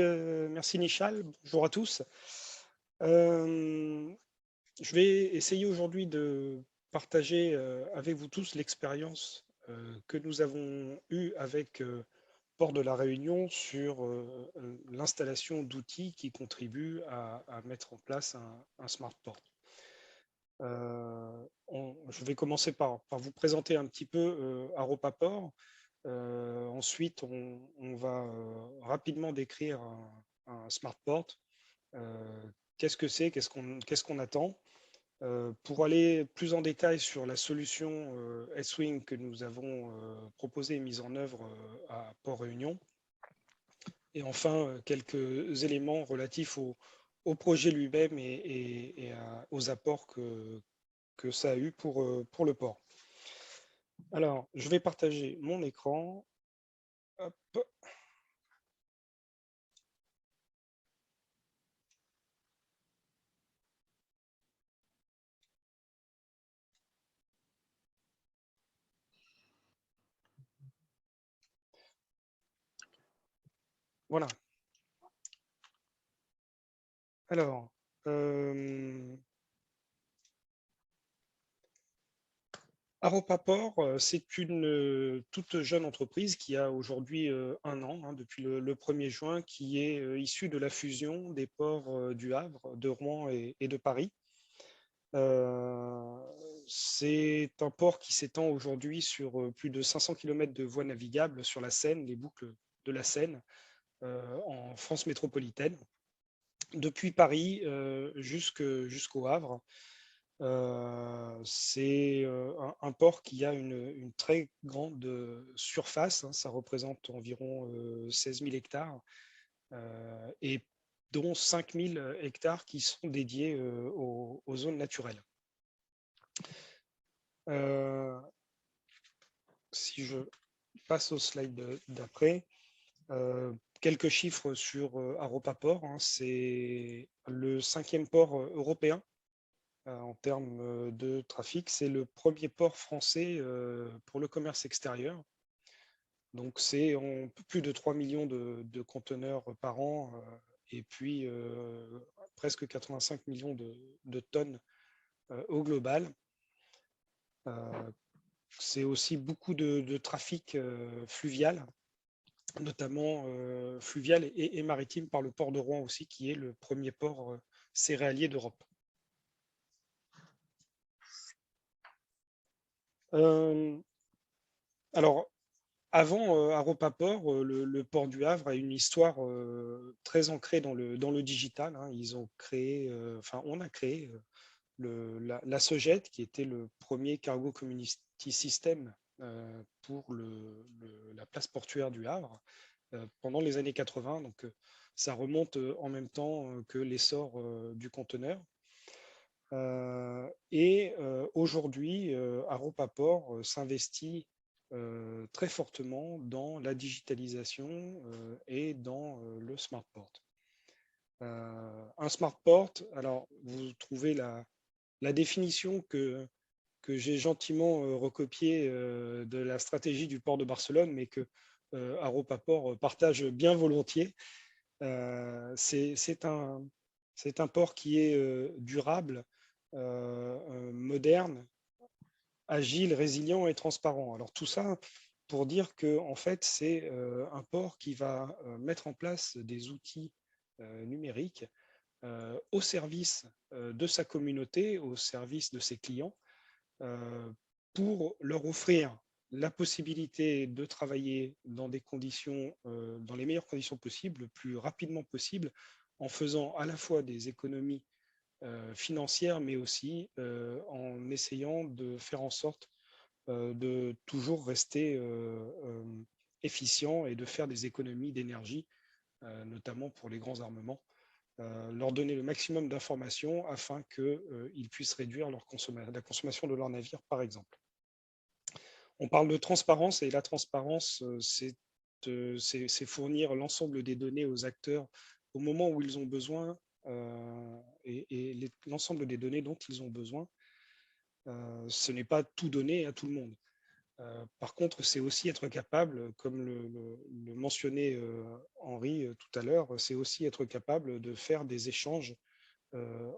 Merci Nishal, bonjour à tous. Je vais essayer aujourd'hui de partager avec vous tous l'expérience que nous avons eue avec Port de la Réunion sur l'installation d'outils qui contribuent à mettre en place un smart port. Je vais commencer par vous présenter un petit peu Aropa Port. Ensuite, on va rapidement décrire un smart port. Qu'est-ce que c'est, qu'est-ce qu'on attend. Pour aller plus en détail sur la solution S-Wing que nous avons proposée et mise en œuvre à Port-Réunion. Et enfin, quelques éléments relatifs au projet lui-même et aux apports que ça a eu pour le port. Alors, je vais partager mon écran. Hop. Voilà. Alors, Aropa Port, c'est une toute jeune entreprise qui a aujourd'hui 1 an, hein, depuis le 1er juin, qui est issue de la fusion des ports du Havre, de Rouen et de Paris. C'est un port qui s'étend aujourd'hui sur plus de 500 km de voies navigables sur la Seine, les boucles de la Seine, en France métropolitaine, depuis Paris jusqu'au Havre. C'est un port qui a une très grande surface, hein, ça représente environ 16 000 hectares, et dont 5 000 hectares qui sont dédiés aux zones naturelles. Si je passe au slide d'après, quelques chiffres sur Aropa Port, hein, c'est le 5e port européen en termes de trafic. C'est le premier port français pour le commerce extérieur. Donc c'est plus de 3 millions de conteneurs par an et puis presque 85 millions de tonnes au global. C'est aussi beaucoup de trafic fluvial, notamment fluvial et maritime par le port de Rouen aussi, qui est le premier port céréalier d'Europe. Alors, avant Aropa Port, le port du Havre a une histoire très ancrée dans le digital, hein. Ils ont créé, on a créé la Soged, qui était le premier cargo community system pour la place portuaire du Havre pendant les années 80. Donc, ça remonte en même temps que l'essor du conteneur. Et aujourd'hui, Aropa Port s'investit très fortement dans la digitalisation et dans le smart port. Un smart port, alors vous trouvez la définition que j'ai gentiment recopiée de la stratégie du port de Barcelone, mais que Aropa Port partage bien volontiers. C'est un port qui est durable, moderne, agile, résilient et transparent. Alors tout ça pour dire que en fait c'est un port qui va mettre en place des outils numériques au service de sa communauté, au service de ses clients, pour leur offrir la possibilité de travailler dans des conditions, dans les meilleures conditions possibles, le plus rapidement possible, en faisant à la fois des économies financières, mais aussi en essayant de faire en sorte de toujours rester efficient et de faire des économies d'énergie, notamment pour les grands armements, leur donner le maximum d'informations afin qu'ils puissent réduire la consommation de leurs navires, par exemple. On parle de transparence et la transparence, c'est fournir l'ensemble des données aux acteurs au moment où ils ont besoin et l'ensemble des données dont ils ont besoin. Ce n'est pas tout donner à tout le monde. Par contre, c'est aussi être capable, comme le mentionnait Henri tout à l'heure, c'est aussi être capable de faire des échanges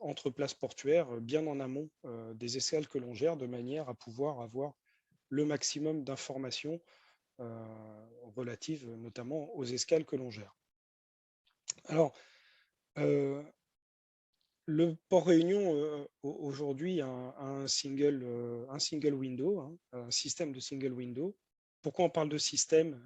entre places portuaires bien en amont des escales que l'on gère, de manière à pouvoir avoir le maximum d'informations relatives notamment aux escales que l'on gère. Alors, le port Réunion aujourd'hui a un single window, hein, un système de single window. Pourquoi on parle de système?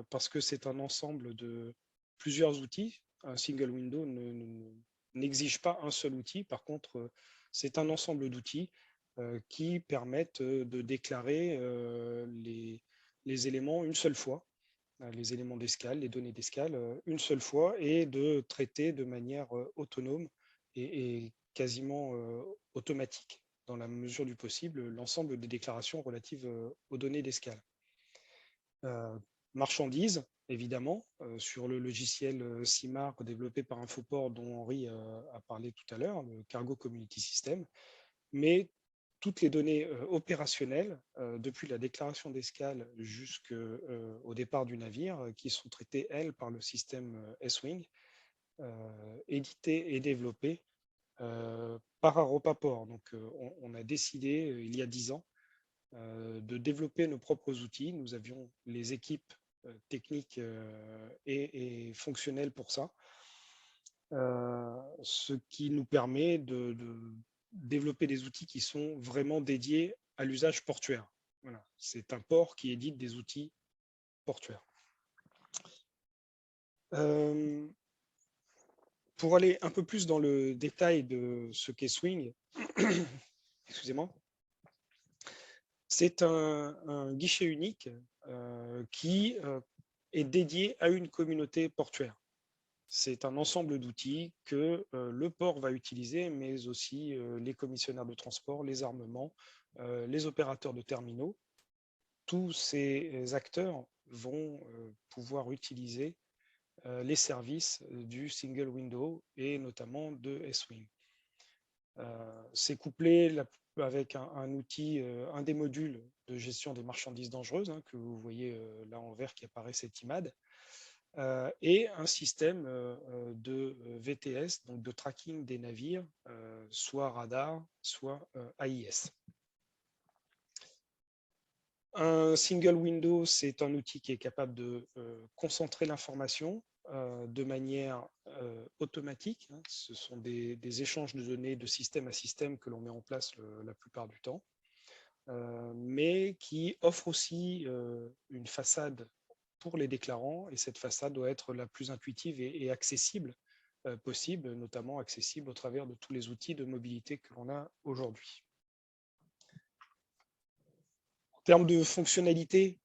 Parce que c'est un ensemble de plusieurs outils. Un single window n'exige pas un seul outil. Par contre, c'est un ensemble d'outils qui permettent de déclarer les éléments une seule fois, les éléments d'escale, les données d'escale une seule fois, et de traiter de manière autonome et quasiment automatique, dans la mesure du possible, l'ensemble des déclarations relatives aux données d'escale. Marchandises, évidemment, sur le logiciel CIMAR développé par Infoport dont Henri a parlé tout à l'heure, le Cargo Community System, mais toutes les données opérationnelles, depuis la déclaration d'escale jusqu'au départ du navire, qui sont traitées, elles, par le système S-Wing, édité et développé par Aropaport. Donc, on a décidé, il y a 10 ans, de développer nos propres outils. Nous avions les équipes techniques et fonctionnelles pour ça, ce qui nous permet de développer des outils qui sont vraiment dédiés à l'usage portuaire. Voilà. C'est un port qui édite des outils portuaires. Pour aller un peu plus dans le détail de ce qu'est Swing, excusez-moi, c'est un guichet unique qui est dédié à une communauté portuaire. C'est un ensemble d'outils que le port va utiliser, mais aussi les commissionnaires de transport, les armements, les opérateurs de terminaux. Tous ces acteurs vont pouvoir utiliser les services du single window et notamment de S-Wing. C'est couplé avec un outil, un des modules de gestion des marchandises dangereuses, hein, que vous voyez là en vert qui apparaît, c'est IMAD, et un système de VTS, donc de tracking des navires, soit radar, soit AIS. Un single window, c'est un outil qui est capable de concentrer l'information de manière automatique. Hein. Ce sont des échanges de données de système à système que l'on met en place la plupart du temps, mais qui offre aussi une façade pour les déclarants, et cette façade doit être la plus intuitive et accessible possible, notamment accessible au travers de tous les outils de mobilité que l'on a aujourd'hui. En termes de fonctionnalités,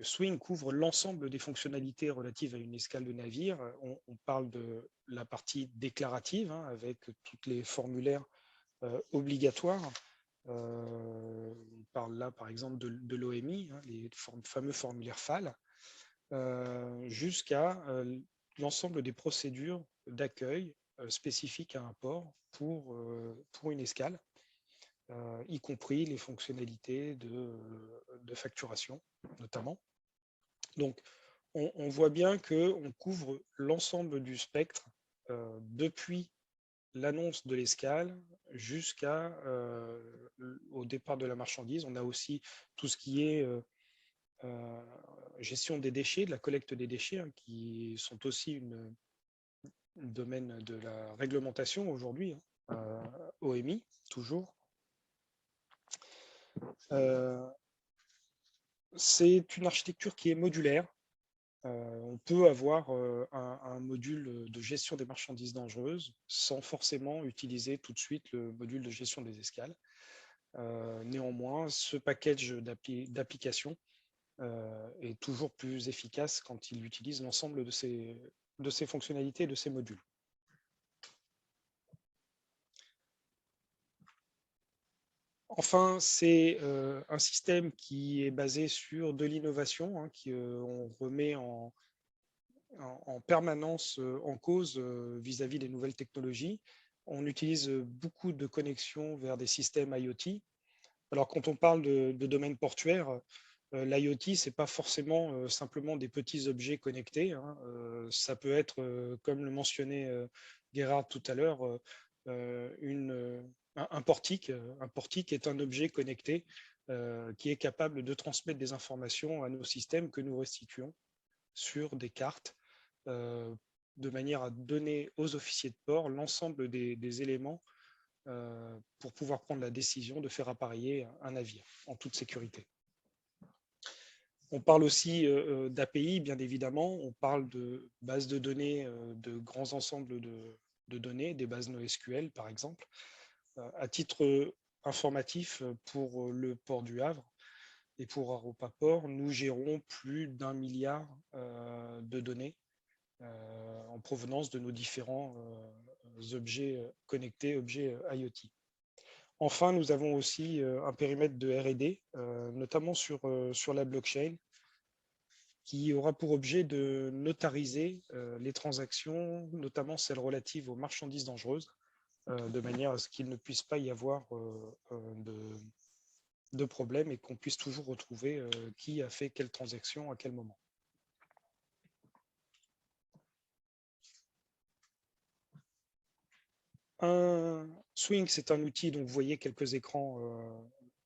Swing couvre l'ensemble des fonctionnalités relatives à une escale de navire. On parle de la partie déclarative, hein, avec tous les formulaires obligatoires. On parle là, par exemple, de l'OMI, hein, les fameux formulaires FAL, jusqu'à l'ensemble des procédures d'accueil spécifiques à un port pour une escale, y compris les fonctionnalités de facturation, notamment. Donc, on voit bien qu'on couvre l'ensemble du spectre depuis l'annonce de l'escale jusqu'au départ de la marchandise. On a aussi tout ce qui est gestion des déchets, de la collecte des déchets, hein, qui sont aussi un domaine de la réglementation aujourd'hui, hein, OMI, toujours. C'est une architecture qui est modulaire. On peut avoir un module de gestion des marchandises dangereuses sans forcément utiliser tout de suite le module de gestion des escales. Néanmoins, ce package d'applications est toujours plus efficace quand il utilise l'ensemble de ces fonctionnalités et de ces modules. Enfin, c'est un système qui est basé sur de l'innovation, hein, qu'on remet en permanence en cause vis-à-vis des nouvelles technologies. On utilise beaucoup de connexions vers des systèmes IoT. Alors, quand on parle de domaine portuaire, l'IoT, ce n'est pas forcément simplement des petits objets connectés, hein. Ça peut être, comme le mentionnait Gérard tout à l'heure, un portique. Un portique est un objet connecté qui est capable de transmettre des informations à nos systèmes que nous restituons sur des cartes de manière à donner aux officiers de port l'ensemble des éléments pour pouvoir prendre la décision de faire appareiller un navire en toute sécurité. On parle aussi d'API, bien évidemment. On parle de bases de données, de grands ensembles de données, des bases NoSQL, par exemple. À titre informatif, pour le port du Havre et pour Aropaport, nous gérons plus d'1 milliard de données en provenance de nos différents objets connectés, objets IoT. Enfin, nous avons aussi un périmètre de R&D, notamment sur la blockchain, qui aura pour objet de notariser les transactions, notamment celles relatives aux marchandises dangereuses, de manière à ce qu'il ne puisse pas y avoir de problème et qu'on puisse toujours retrouver qui a fait quelle transaction à quel moment. Un Swing, c'est un outil, donc vous voyez quelques écrans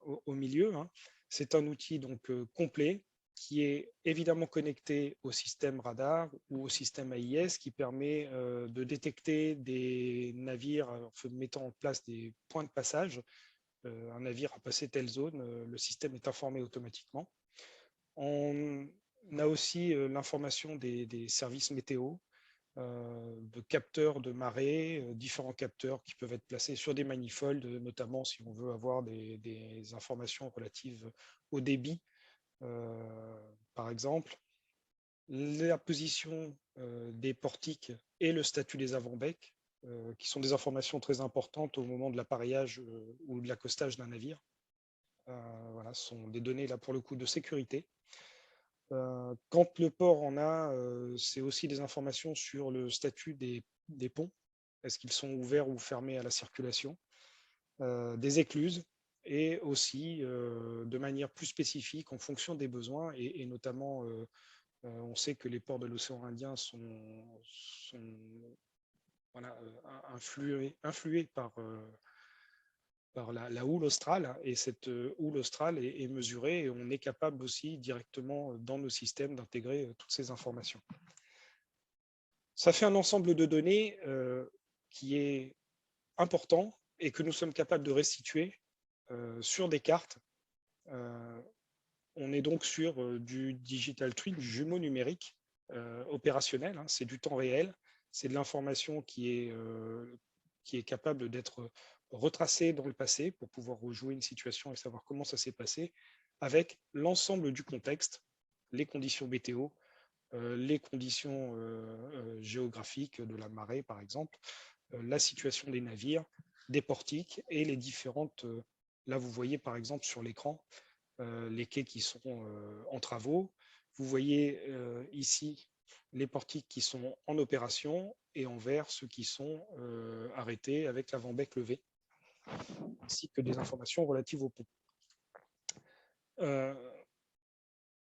au milieu, hein. C'est un outil donc complet qui est évidemment connecté au système radar ou au système AIS qui permet de détecter des navires en mettant en place des points de passage. Un navire a passé telle zone, le système est informé automatiquement. On a aussi l'information des services météo, de capteurs de marée, différents capteurs qui peuvent être placés sur des manifolds, notamment si on veut avoir des informations relatives au débit, par exemple. La position des portiques et le statut des avant-becs, qui sont des informations très importantes au moment de l'appareillage ou de l'accostage d'un navire. Voilà, ce sont des données là pour le coup de sécurité. Quand le port en a, c'est aussi des informations sur le statut des ponts. Est-ce qu'ils sont ouverts ou fermés à la circulation, des écluses, et aussi de manière plus spécifique en fonction des besoins, et notamment on sait que les ports de l'océan Indien sont voilà, influés par la houle australe, et cette houle australe est mesurée, et on est capable aussi directement dans nos systèmes d'intégrer toutes ces informations. Ça fait un ensemble de données qui est important et que nous sommes capables de restituer sur des cartes. On est donc sur du digital twin, du jumeau numérique opérationnel, hein. C'est du temps réel, c'est de l'information qui est capable d'être retracée dans le passé pour pouvoir rejouer une situation et savoir comment ça s'est passé, avec l'ensemble du contexte, les conditions météo, les conditions géographiques de la marée, par exemple, la situation des navires, des portiques et les différentes. Là, vous voyez par exemple sur l'écran les quais qui sont en travaux. Vous voyez ici les portiques qui sont en opération, et en vert ceux qui sont arrêtés avec l'avant-bec levé, ainsi que des informations relatives au pont.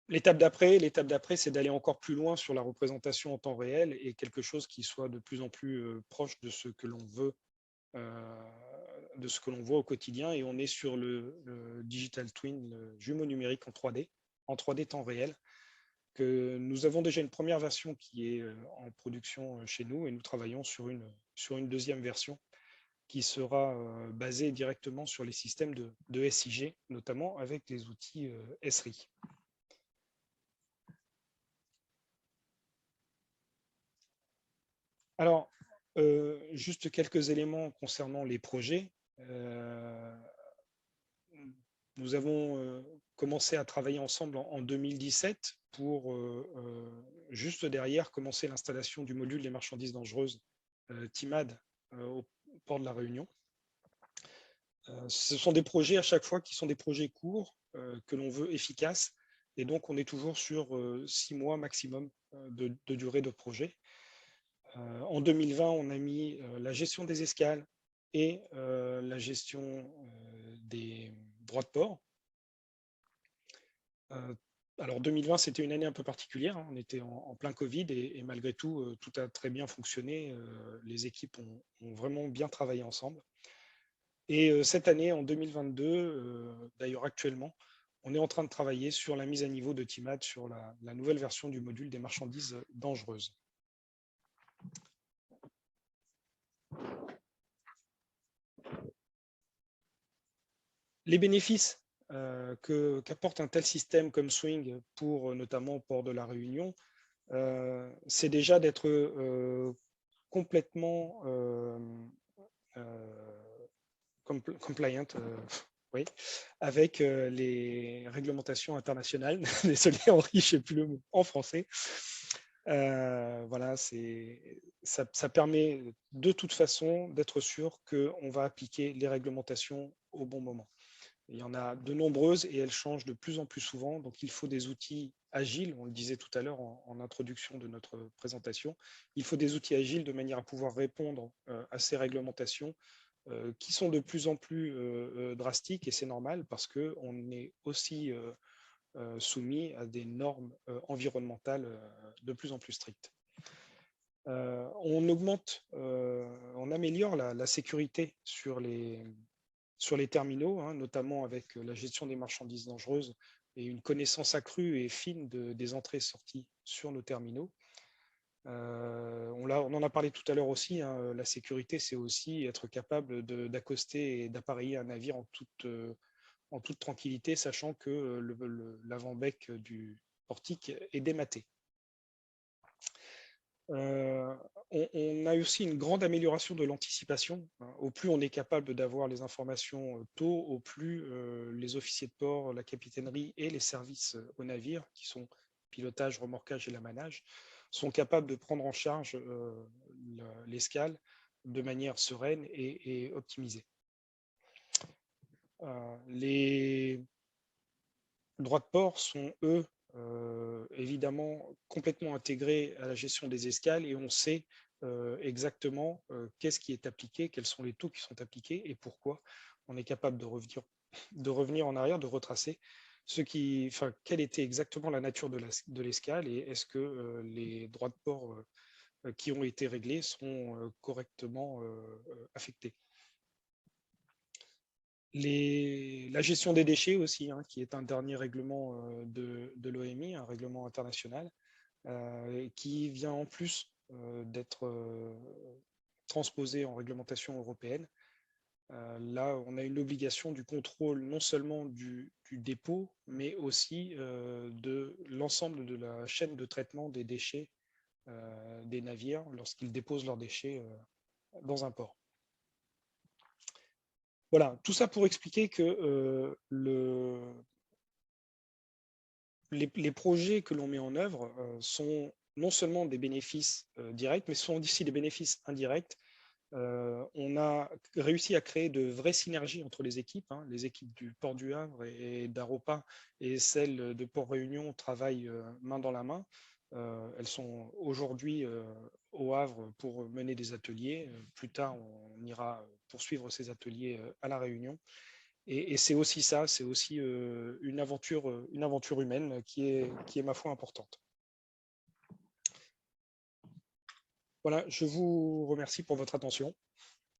L'étape d'après, c'est d'aller encore plus loin sur la représentation en temps réel, et quelque chose qui soit de plus en plus proche de ce que l'on veut, de ce que l'on voit au quotidien. Et on est sur le digital twin, le jumeau numérique en 3D temps réel, que nous avons déjà une première version qui est en production chez nous, et nous travaillons sur une deuxième version qui sera basée directement sur les systèmes de SIG, notamment avec les outils SRI. Alors, juste quelques éléments concernant les projets. Nous avons commencé à travailler ensemble en 2017 pour, juste derrière, commencer l'installation du module des marchandises dangereuses TIMAD au port de la Réunion. Ce sont des projets à chaque fois qui sont des projets courts, que l'on veut efficaces, et donc on est toujours sur 6 mois maximum de durée de projet. En 2020, on a mis la gestion des escales et la gestion droits de port. Alors 2020, c'était une année un peu particulière, hein. On était en plein Covid et malgré tout, tout a très bien fonctionné. Les équipes ont vraiment bien travaillé ensemble. Et cette année, en 2022, d'ailleurs actuellement, on est en train de travailler sur la mise à niveau de TIMAD sur la nouvelle version du module des marchandises dangereuses. Les bénéfices qu'apporte un tel système comme Swing pour notamment Port de la Réunion, c'est déjà d'être complètement compliant, oui, avec les réglementations internationales. Désolé Henri, je ne sais plus le mot en français. Voilà, ça permet de toute façon d'être sûr qu'on va appliquer les réglementations au bon moment. Il y en a de nombreuses et elles changent de plus en plus souvent. Donc, il faut des outils agiles. On le disait tout à l'heure en introduction de notre présentation. Il faut des outils agiles de manière à pouvoir répondre à ces réglementations qui sont de plus en plus drastiques. Et c'est normal parce qu'on est aussi soumis à des normes environnementales de plus en plus strictes. On augmente, on améliore la sécurité sur les terminaux, hein, notamment avec la gestion des marchandises dangereuses et une connaissance accrue et fine des entrées et sorties sur nos terminaux. On en a parlé tout à l'heure aussi, hein, la sécurité, c'est aussi être capable d'accoster et d'appareiller un navire en toute tranquillité, sachant que l'avant-bec du portique est dématé. On a aussi une grande amélioration de l'anticipation. Au plus on est capable d'avoir les informations tôt, au plus les officiers de port, la capitainerie et les services au navire, qui sont pilotage, remorquage et l'amanage, sont capables de prendre en charge l'escale de manière sereine et optimisée. Les droits de port sont, eux, évidemment complètement intégrés à la gestion des escales et on sait exactement qu'est-ce qui est appliqué, quels sont les taux qui sont appliqués et pourquoi. On est capable de revenir en arrière, de retracer quelle était exactement la nature de l'escale et est-ce que les droits de port qui ont été réglés sont correctement affectés. La gestion des déchets aussi, hein, qui est un dernier règlement de l'OMI, un règlement international, qui vient en plus d'être transposé en réglementation européenne. Là, on a une obligation du contrôle non seulement du dépôt, mais aussi de l'ensemble de la chaîne de traitement des déchets des navires lorsqu'ils déposent leurs déchets dans un port. Voilà, tout ça pour expliquer que les projets que l'on met en œuvre sont non seulement des bénéfices directs, mais sont aussi des bénéfices indirects. On a réussi à créer de vraies synergies entre les équipes. Hein. Les équipes du Port du Havre et d'Aropa et celles de Port Réunion travaillent main dans la main. Elles sont aujourd'hui au Havre pour mener des ateliers. Plus tard, on ira poursuivre ces ateliers à La Réunion. Et c'est aussi ça, c'est aussi une aventure humaine qui est, ma foi, importante. Voilà, je vous remercie pour votre attention.